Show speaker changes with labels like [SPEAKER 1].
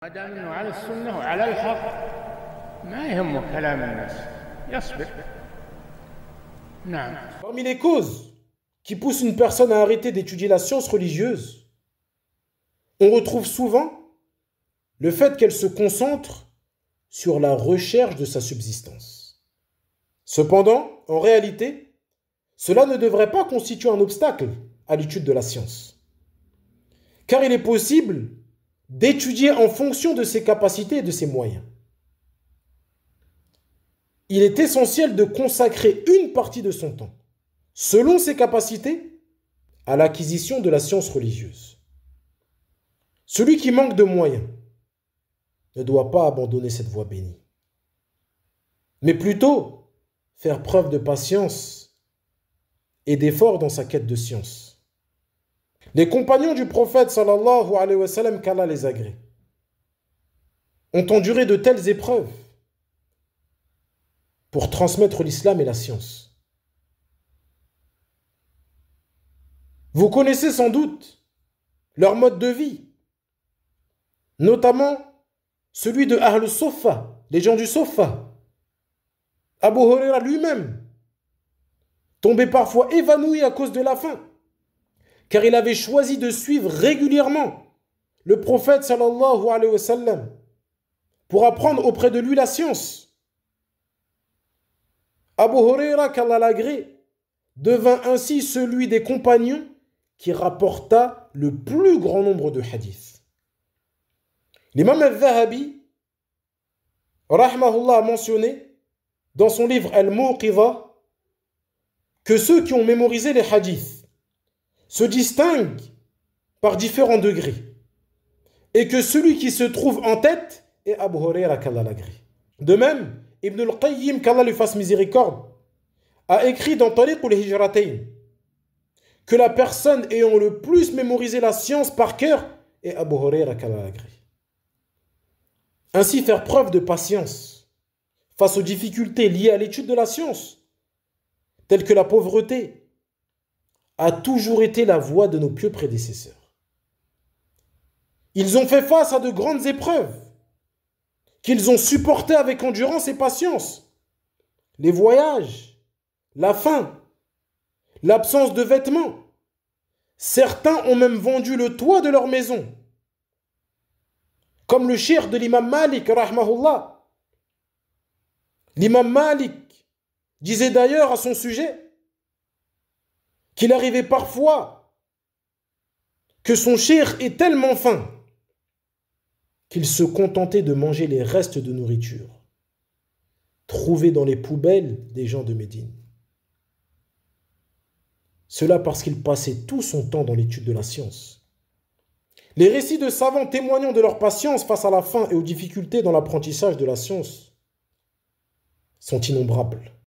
[SPEAKER 1] ما دام انه على السنه وعلى الحق ما يهمه كلام الناس يصبر. نعم.
[SPEAKER 2] Parmi les causes qui poussent une personne à arrêter d'étudier la science religieuse, on retrouve souvent le fait qu'elle se concentre sur la recherche de sa subsistance. Cependant, en réalité, cela ne devrait pas constituer un obstacle à l'étude de la science. Car il est possible d'étudier en fonction de ses capacités et de ses moyens. Il est essentiel de consacrer une partie de son temps, selon ses capacités, à l'acquisition de la science religieuse. Celui qui manque de moyens ne doit pas abandonner cette voie bénie, mais plutôt faire preuve de patience et d'effort dans sa quête de science. Les compagnons du prophète sallallahu alayhi wa sallam, qu'Allah les agrée, ont enduré de telles épreuves pour transmettre l'islam et la science. Vous connaissez sans doute leur mode de vie, notamment celui de Ahl Soffa, les gens du Soffa. Abu Huraira lui-même, tombé parfois évanoui à cause de la faim, car il avait choisi de suivre régulièrement le prophète sallallahu alayhi wa sallam pour apprendre auprès de lui la science. Abu Huraira, qu'Allah l'agrée, devint ainsi celui des compagnons qui rapporta le plus grand nombre de hadiths. L'imam al-Zahabi, rahmahullah, a mentionné dans son livre Al-Muqidha que ceux qui ont mémorisé les hadiths se distinguent par différents degrés et que celui qui se trouve en tête est Abu Huraira, qu'Allah l'agrée. De même, Ibn al-Qayyim, qu'Allah lui fasse miséricorde, a écrit dans Tariq al-Hijratayn que la personne ayant le plus mémorisé la science par cœur est Abu Huraira, qu'Allah l'agrée. Ainsi, faire preuve de patience face aux difficultés liées à l'étude de la science, telles que la pauvreté, a toujours été la voie de nos pieux prédécesseurs. Ils ont fait face à de grandes épreuves qu'ils ont supportées avec endurance et patience. Les voyages, la faim, l'absence de vêtements. Certains ont même vendu le toit de leur maison. Comme le cheikh de l'imam Malik, rahmahullah. L'imam Malik disait d'ailleurs à son sujet qu'il arrivait parfois que son cheikh est tellement faim qu'il se contentait de manger les restes de nourriture trouvés dans les poubelles des gens de Médine. Cela parce qu'il passait tout son temps dans l'étude de la science. Les récits de savants témoignant de leur patience face à la faim et aux difficultés dans l'apprentissage de la science sont innombrables.